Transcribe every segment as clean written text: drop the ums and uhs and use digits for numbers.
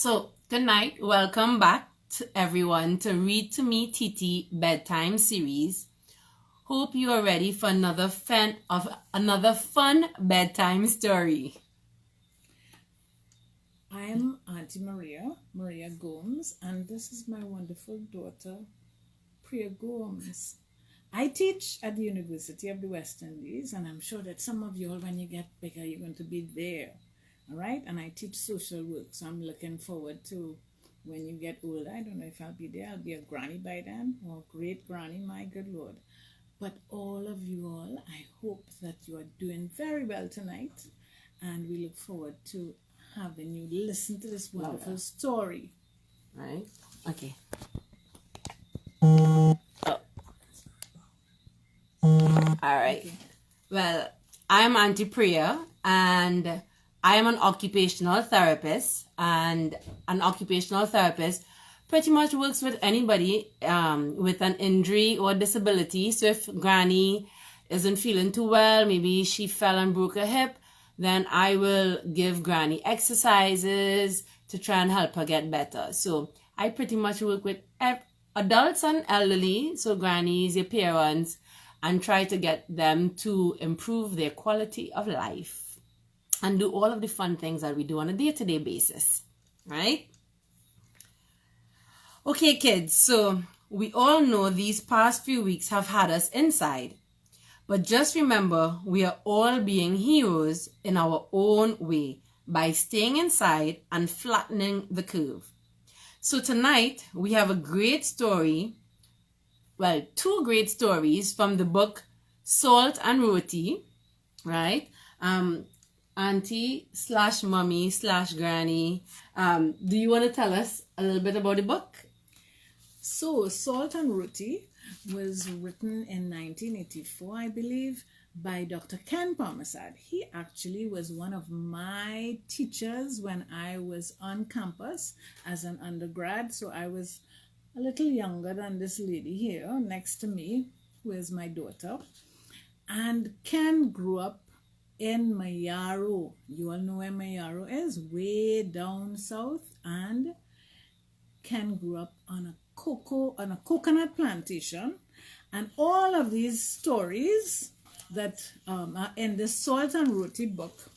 So, good night. Welcome back to everyone to Read to Me Titi Bedtime Series. Hope you are ready for another fun bedtime story. I'm Auntie Maria Gomes, and this is my wonderful daughter, Priya Gomes. I teach at the University of the West Indies, and I'm sure that some of you all, when you get bigger, you're going to be there. All right? And I teach social work, so I'm looking forward to when you get older. I don't know if I'll be there. I'll be a granny by then, or great granny, my good Lord. But all of you all, I hope that you are doing very well tonight, and we look forward to having you listen to this wonderful story. Right? Okay. All right. Okay. Well, I'm Auntie Priya, and I am an occupational therapist, and an occupational therapist pretty much works with anybody with an injury or disability. So if Granny isn't feeling too well, maybe she fell and broke her hip, then I will give Granny exercises to try and help her get better. So I pretty much work with adults and elderly, so grannies, your parents, and try to get them to improve their quality of life and do all of the fun things that we do on a day-to-day basis, right? Okay, kids, so we all know these past few weeks have had us inside. But just remember, we are all being heroes in our own way by staying inside and flattening the curve. So tonight, we have a great story, well, two great stories from the book Salt and Roti, right? Auntie/mummy/granny, do you want to tell us a little bit about the book? So, Salt and Roti was written in 1984, I believe, by Dr. Ken Parmasad. He actually was one of my teachers when I was on campus as an undergrad. So I was a little younger than this lady here next to me, who is my daughter. And Ken grew up in Mayaro. You all know where Mayaro is, way down south. And Ken grew up on a coconut plantation, and all of these stories that are in the Salt and Roti book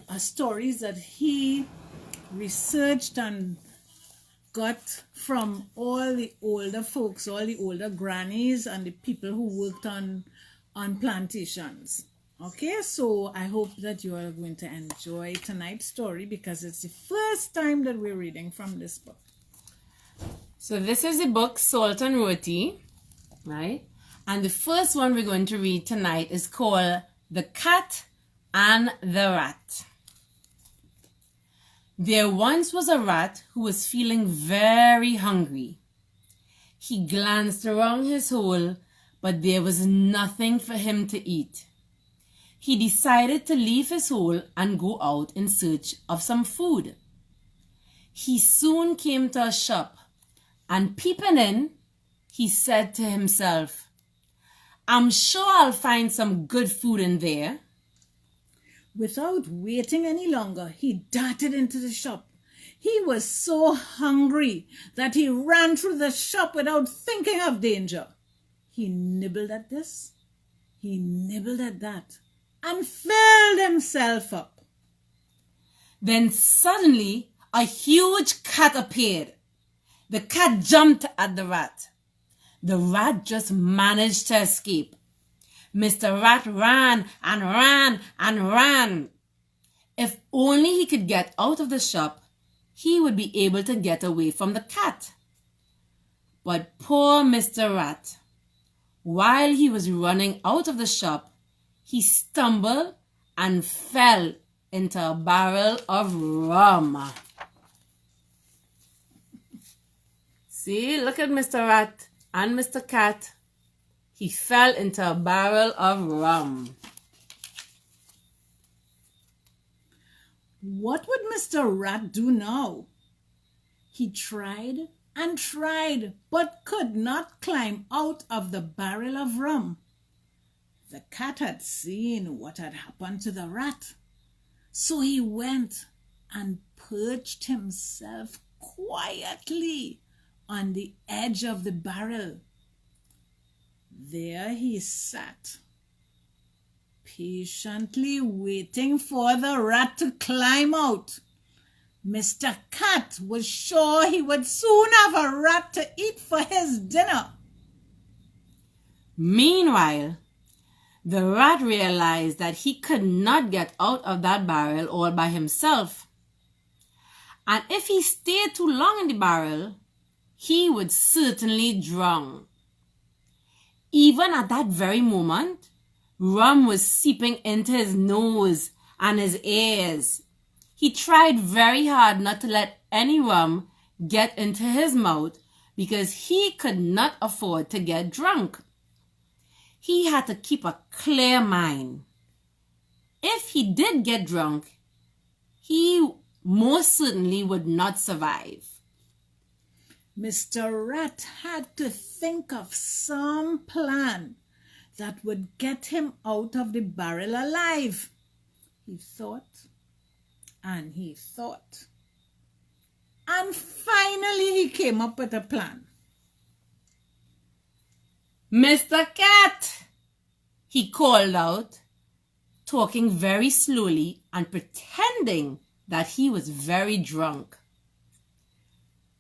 are stories that he researched and got from all the older folks, all the older grannies and the people who worked on plantations. Okay, so I hope that you are going to enjoy tonight's story because it's the first time that we're reading from this book. So this is the book Salt and Roti, right? And the first one we're going to read tonight is called The Cat and the Rat. There once was a rat who was feeling very hungry. He glanced around his hole, but there was nothing for him to eat. He decided to leave his hole and go out in search of some food. He soon came to a shop, and peeping in, he said to himself, "I'm sure I'll find some good food in there." Without waiting any longer, he darted into the shop. He was so hungry that he ran through the shop without thinking of danger. He nibbled at this, he nibbled at that, and filled himself up. Then suddenly, a huge cat appeared. The cat jumped at the rat. The rat just managed to escape. Mr. Rat ran and ran and ran. If only he could get out of the shop, he would be able to get away from the cat. But poor Mr. Rat, while he was running out of the shop, he stumbled and fell into a barrel of rum. See, look at Mr. Rat and Mr. Cat. He fell into a barrel of rum. What would Mr. Rat do now? He tried and tried, but could not climb out of the barrel of rum. The cat had seen what had happened to the rat, so he went and perched himself quietly on the edge of the barrel. There he sat, patiently waiting for the rat to climb out. Mr. Cat was sure he would soon have a rat to eat for his dinner. Meanwhile, the rat realized that he could not get out of that barrel all by himself. And if he stayed too long in the barrel, he would certainly drown. Even at that very moment, rum was seeping into his nose and his ears. He tried very hard not to let any rum get into his mouth because he could not afford to get drunk. He had to keep a clear mind. If he did get drunk, he most certainly would not survive. Mr. Rat had to think of some plan that would get him out of the barrel alive. He thought and he thought. And finally he came up with a plan. Mr. Cat, he called out, talking very slowly and pretending that he was very drunk.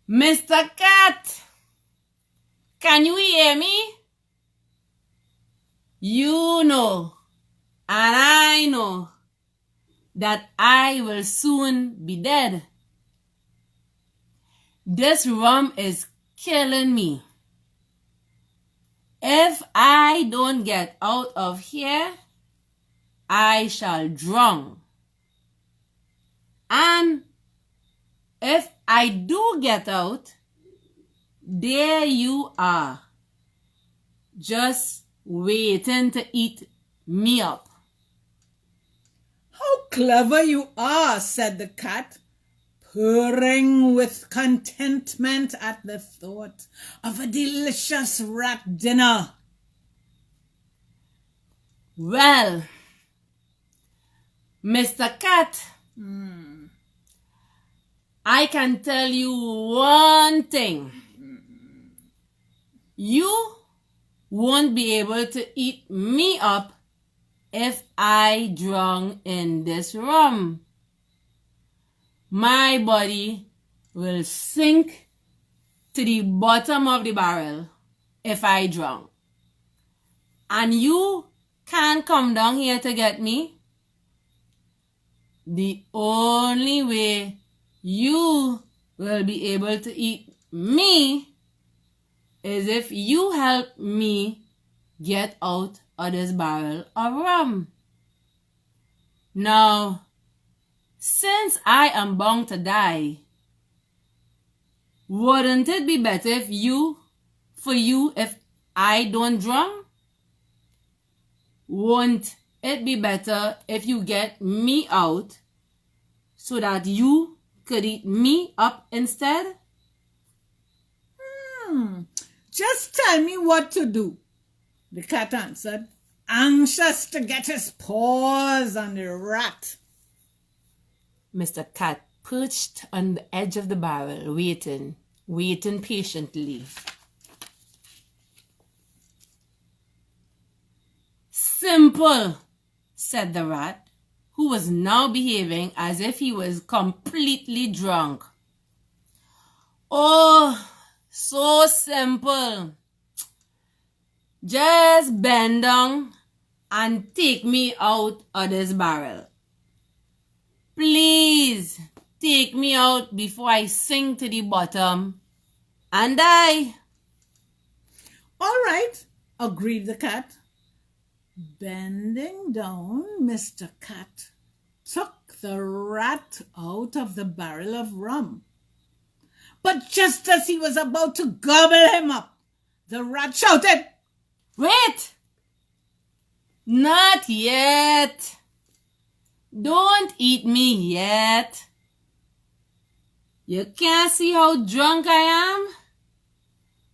Mr. Cat, can you hear me? You know, and I know, that I will soon be dead. This rum is killing me. If I don't get out of here, I shall drown. And if I do get out, there you are, just waiting to eat me up. How clever you are, said the cat, purring with contentment at the thought of a delicious rat dinner. Well, Mr. Cat, I can tell you one thing. You won't be able to eat me up if I drown in this rum. My body will sink to the bottom of the barrel if I drown. And you can't come down here to get me. The only way you will be able to eat me is if you help me get out of this barrel of rum. Now, since I am bound to die, wouldn't it be better if I don't drown? Won't it be better if you get me out so that you could eat me up instead? Just tell me what to do, the cat answered, anxious to get his paws on the rat. Mr. Cat perched on the edge of the barrel, waiting patiently. Simple, said the rat, who was now behaving as if he was completely drunk. Oh, so simple. Just bend down and take me out of this barrel. Please take me out before I sink to the bottom and die. All right, agreed the cat. Bending down, Mr. Cat took the rat out of the barrel of rum. But just as he was about to gobble him up, the rat shouted, Wait! Not yet. Don't eat me yet. You can't see how drunk I am?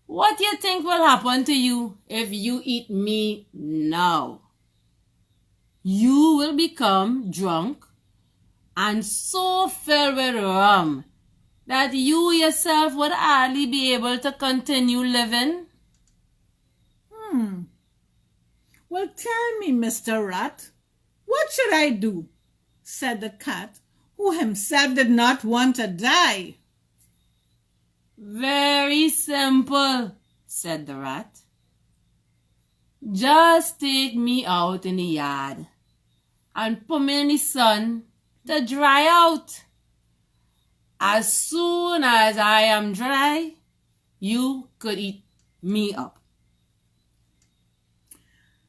What do you think will happen to you if you eat me now? You will become drunk and so filled with rum that you yourself would hardly be able to continue living? Well, tell me, Mr. Rat, what should I do? Said the cat, who himself did not want to die. Very simple, said the rat. Just take me out in the yard and put me in the sun to dry out. As soon as I am dry, you could eat me up.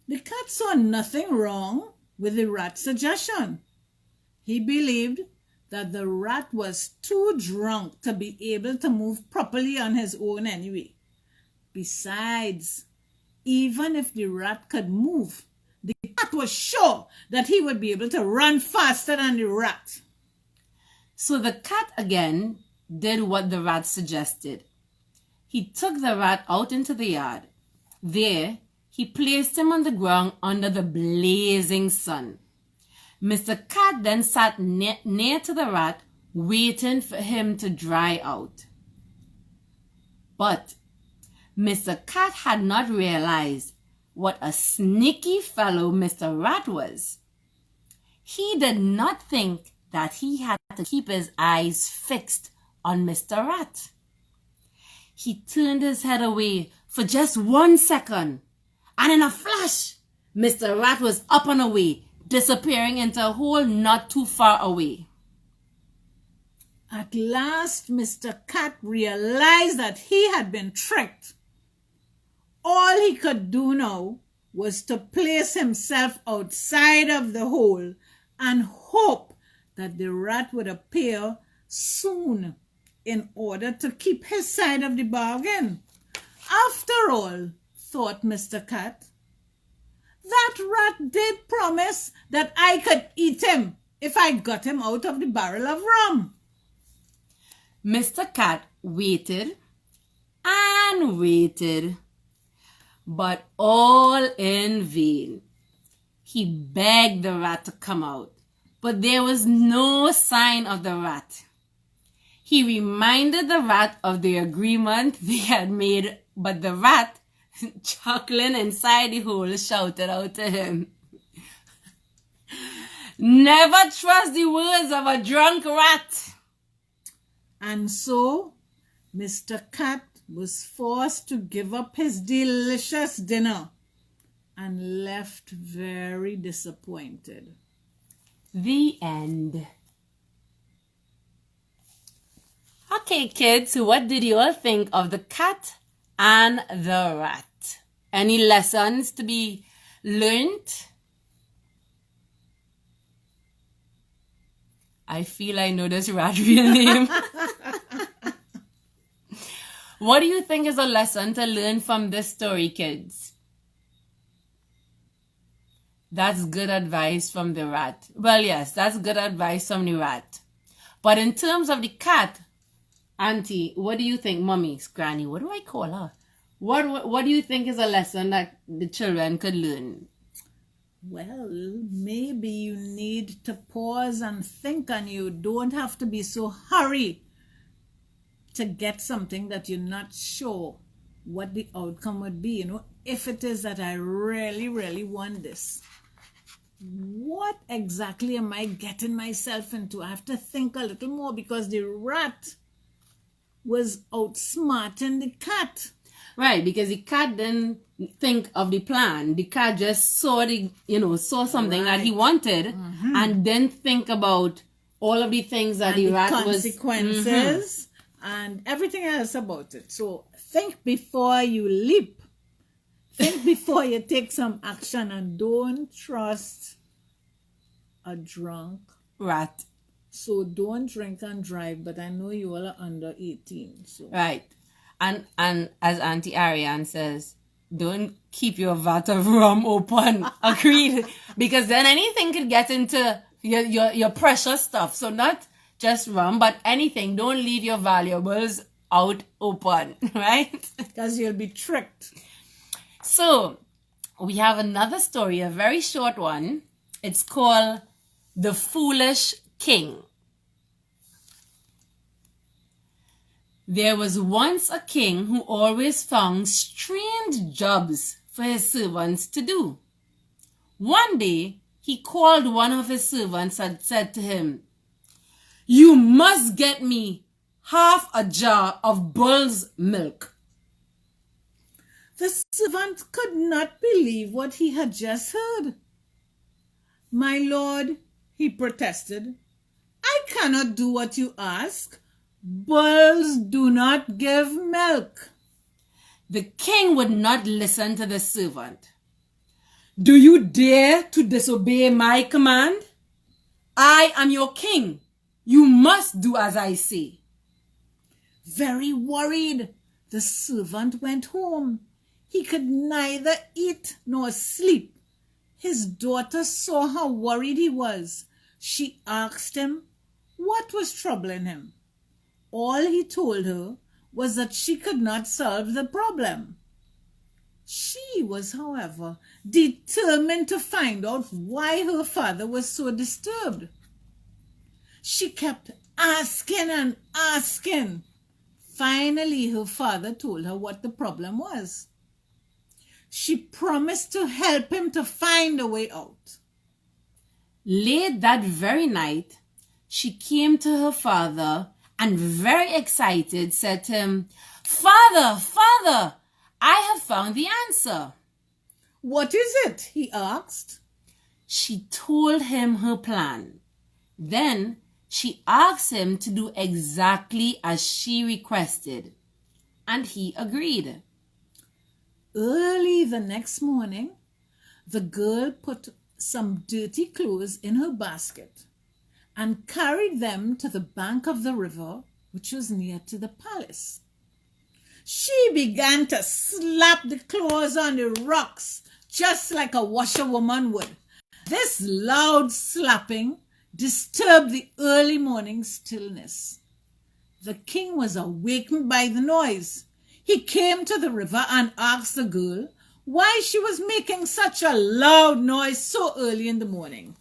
The cat saw nothing wrong with the rat's suggestion. He believed that the rat was too drunk to be able to move properly on his own anyway. Besides, even if the rat could move, the cat was sure that he would be able to run faster than the rat. So the cat again did what the rat suggested. He took the rat out into the yard. There, he placed him on the ground under the blazing sun. Mr. Cat then sat near to the rat, waiting for him to dry out. But Mr. Cat had not realized what a sneaky fellow Mr. Rat was. He did not think that he had to keep his eyes fixed on Mr. Rat. He turned his head away for just 1 second, and in a flash, Mr. Rat was up and away, disappearing into a hole not too far away. At last, Mr. Cat realized that he had been tricked. All he could do now was to place himself outside of the hole and hope that the rat would appear soon in order to keep his side of the bargain. After all, thought Mr. Cat, that rat did promise that I could eat him if I got him out of the barrel of rum. Mr. Cat waited and waited, but all in vain. He begged the rat to come out, but there was no sign of the rat. He reminded the rat of the agreement they had made, but the rat, chuckling inside the hole, shouted out to him, "Never trust the words of a drunk rat." And so, Mr. Cat was forced to give up his delicious dinner and left very disappointed. The end. Okay, kids, what did you all think of the cat and the rat? Any lessons to be learned? I feel I know this rat real name. What do you think is a lesson to learn from this story, kids? That's good advice from the rat. Well, yes, that's good advice from the rat. But in terms of the cat, Auntie, what do you think? Mommy, Granny, what do I call her? What do you think is a lesson that the children could learn? Well, maybe you need to pause and think, and you don't have to be so hurried to get something that you're not sure what the outcome would be. You know, if it is that I really, really want this, what exactly am I getting myself into? I have to think a little more, because the rat was outsmarting the cat. Right, because the cat didn't think of the plan. The cat just saw something that he wanted, and didn't think about all of the things that the rat was. Consequences and everything else about it. So think before you leap. Think before you take some action, and don't trust a drunk rat. So don't drink and drive, but I know you all are under 18. So. Right. And as Auntie Ariane says, don't keep your vat of rum open. Agreed. Because then anything could get into your precious stuff. So not just rum, but anything. Don't leave your valuables out open. Right? Because you'll be tricked. So we have another story, a very short one. It's called The Foolish king. There was once a king who always found strange jobs for his servants to do. One day, he called one of his servants and said to him, "You must get me half a jar of bull's milk." The servant could not believe what he had just heard. "My lord," he protested, "I cannot do what you ask. Bulls do not give milk." The king would not listen to the servant. "Do you dare to disobey my command? I am your king. You must do as I say." Very worried, the servant went home. He could neither eat nor sleep. His daughter saw how worried he was. She asked him what was troubling him. All he told her was that she could not solve the problem. She was, however, determined to find out why her father was so disturbed. She kept asking and asking. Finally, her father told her what the problem was. She promised to help him to find a way out. Late that very night, she came to her father and, very excited, said to him, "Father, Father, I have found the answer." "What is it?" he asked. She told him her plan. Then she asked him to do exactly as she requested, and he agreed. Early the next morning, the girl put some dirty clothes in her basket and carried them to the bank of the river, which was near to the palace. She began to slap the clothes on the rocks, just like a washerwoman would. This loud slapping disturbed the early morning stillness. The king was awakened by the noise. He came to the river and asked the girl why she was making such a loud noise so early in the morning.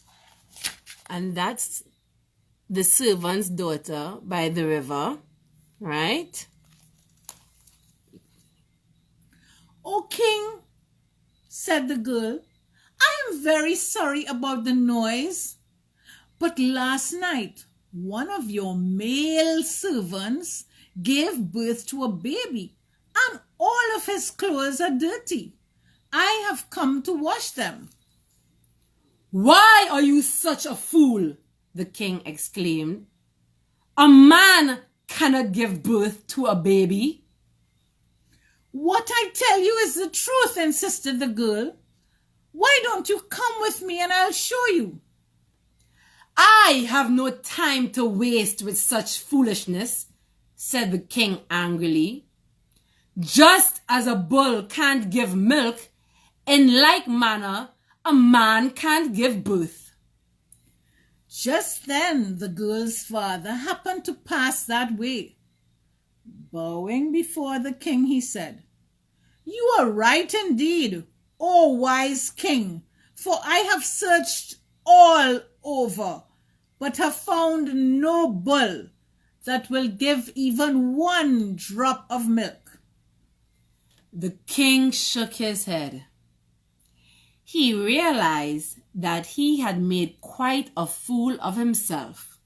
And that's the servant's daughter by the river, right? "O king," said the girl, "I am very sorry about the noise, but last night one of your male servants gave birth to a baby, and all of his clothes are dirty. I have come to wash them." "Why are you such a fool?" the king exclaimed. "A man cannot give birth to a baby." "What I tell you is the truth," insisted the girl. "Why don't you come with me and I'll show you?" "I have no time to waste with such foolishness," said the king angrily. "Just as a bull can't give milk, in like manner, a man can't give birth." Just then the girl's father happened to pass that way. Bowing before the king, he said, "You are right indeed, O wise king, for I have searched all over, but have found no bull that will give even one drop of milk." The king shook his head. He realized that he had made quite a fool of himself.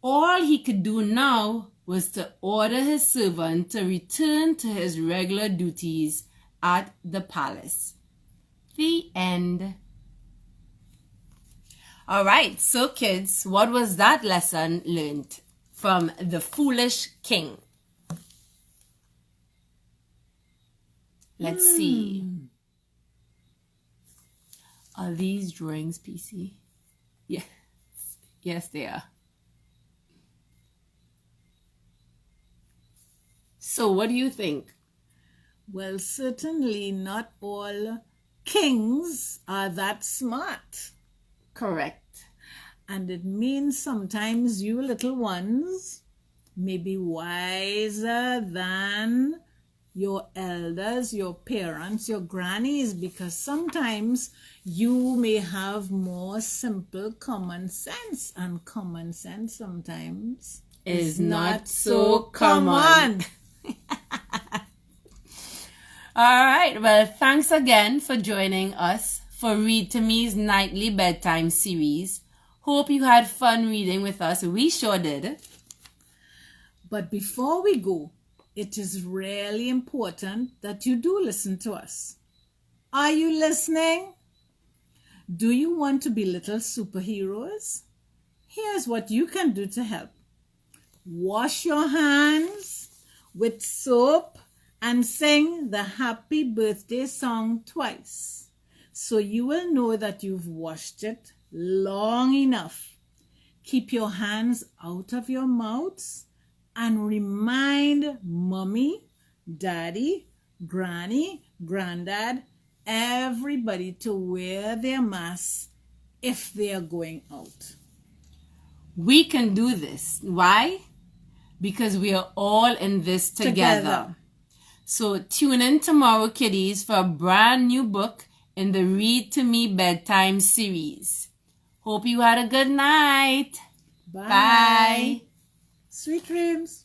All he could do now was to order his servant to return to his regular duties at the palace. The end. All right, so kids, what was that lesson learned from the foolish king? Let's see. Are these drawings PC? Yes. Yes, they are. So what do you think? Well, certainly not all kings are that smart. Correct. And it means sometimes you little ones may be wiser than your elders, your parents, your grannies, because sometimes you may have more simple common sense, and common sense sometimes is not so common. All right. Well, thanks again for joining us for Read to Me's nightly bedtime series. Hope you had fun reading with us. We sure did. But before we go, it is really important that you do listen to us. Are you listening? Do you want to be little superheroes? Here's what you can do to help. Wash your hands with soap and sing the happy birthday song twice, so you will know that you've washed it long enough. Keep your hands out of your mouths and remind mommy, daddy, granny, granddad, everybody to wear their masks if they are going out. We can do this. Why? Because we are all in this together. So tune in tomorrow, kiddies, for a brand new book in the Read to Me Bedtime series. Hope you had a good night. Bye. Bye. Sweet dreams.